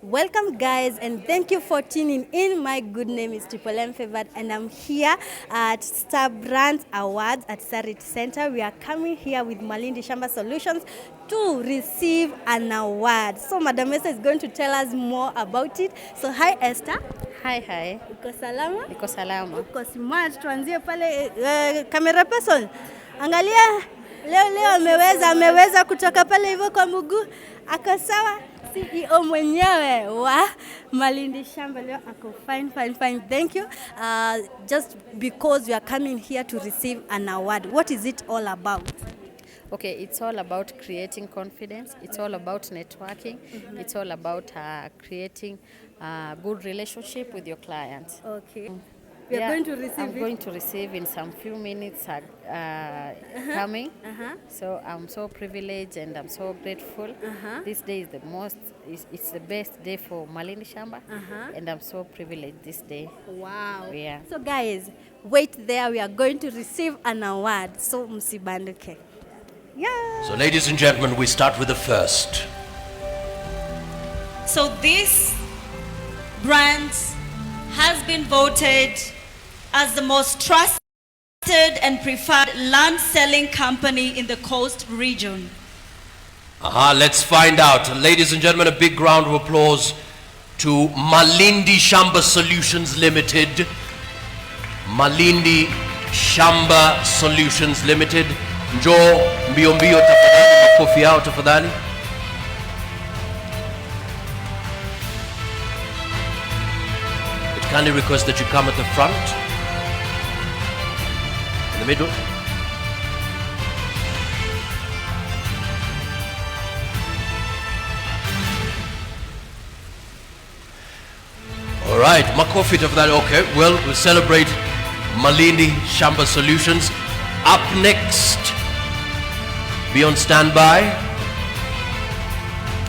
Welcome, guys, and thank you for tuning in. My good name is Triple M Favored, and I'm here at Star Brand Awards at Sarit Center. We are coming here with Malindi Shamba Solutions to receive an award. So, Madam Esther is going to tell us more about it. So, hi, Esther. Hi. Uko salama? Niko salama. Uko smart. Tuanzie pale camera person. Angalia leo ameweza kutoka pale hivyo kwa mguu. Ako sawa. CEO mwenyewe wa Malindi Shamba leo ako fine. Thank you. Just because we are coming here to receive an award. What is it all about? Okay, it's all about creating confidence. It's all about networking. It's all about creating a good relationship with your clients. Okay. We are going to receive I'm going to receive in some few minutes coming. So I'm so privileged and I'm so grateful. This day is it's the best day for Malindi Shamba, and I'm so privileged this day. Wow. Yeah. So guys, wait there. We are going to receive an award. So msibanduke. Yeah. So ladies and gentlemen, we start with the first. So this brand has been voted as the most trusted and preferred land selling company in the coast region. Let's find out. Ladies and gentlemen, a big round of applause to Malindi Shamba Solutions Limited. Malindi Shamba Solutions Limited. Njoo mbio tafadhali, makofi yao tafadhali. It kindly request that you come at the front. In the middle. All right, makofi tafadhali. Okay, well, we'll celebrate Malindi Shamba Solutions. Up next, be on standby.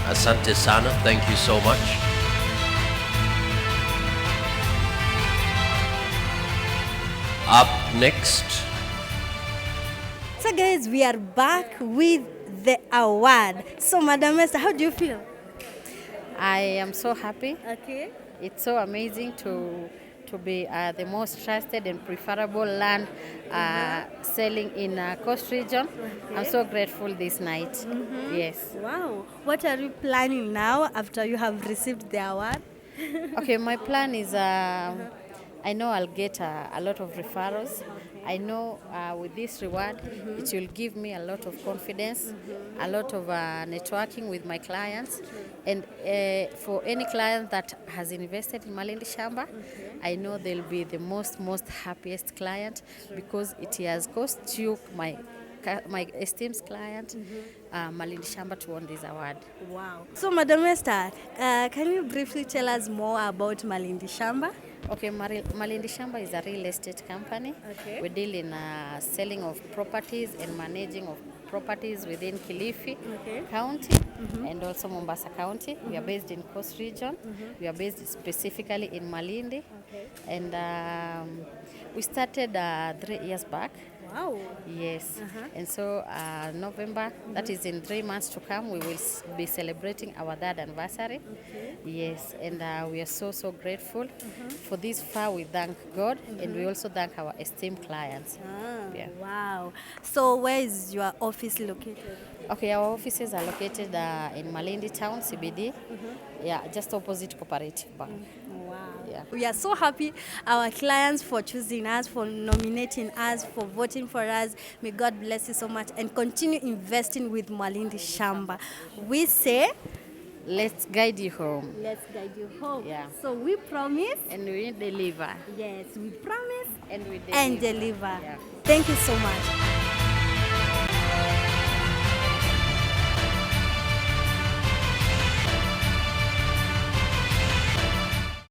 Asante sana, thank you so much. Up next. So guys, we are back with the award. So Madam Esther, how do you feel? I am so happy. Okay. It's so amazing to be the most trusted and preferable land selling in coast region. Okay. I'm so grateful this night. Yes. Wow. What are you planning now after you have received the award? Okay, my plan is I know I'll get a lot of referrals. I know with this reward, it will give me a lot of confidence, a lot of networking with my clients. And for any client that has invested in Malindi Shamba, I know they'll be the most happiest client because it has cost you, my esteemed client, Malindi Shamba, to win this award. Wow. So Madam Esther, can you briefly tell us more about Malindi Shamba? Okay, Malindi Shamba is a real estate company. Okay. We deal in selling of properties and managing of properties within Kilifi County and also Mombasa County. We are based in Coast Region. We are based specifically in Malindi. And we started 3 years back. Wow. Yes. And so November, that is in 3 months to come, we will be celebrating our 3rd anniversary. Yes. And we are so grateful. For this far, we thank God and we also thank our esteemed clients. Yeah. Wow. So where is your office located? Okay, our offices are located in Malindi Town, CBD. Yeah, just opposite Cooperative Bank. Wow. Yeah. We are so happy, our clients, for choosing us, for nominating us, for voting for us. May God bless you so much and continue investing with Malindi Shamba. We say, let's guide you home. let's guide you home. Yeah. So we promise. And we deliver. Yes, we promise And we deliver. and deliver. Yeah. Thank you so much.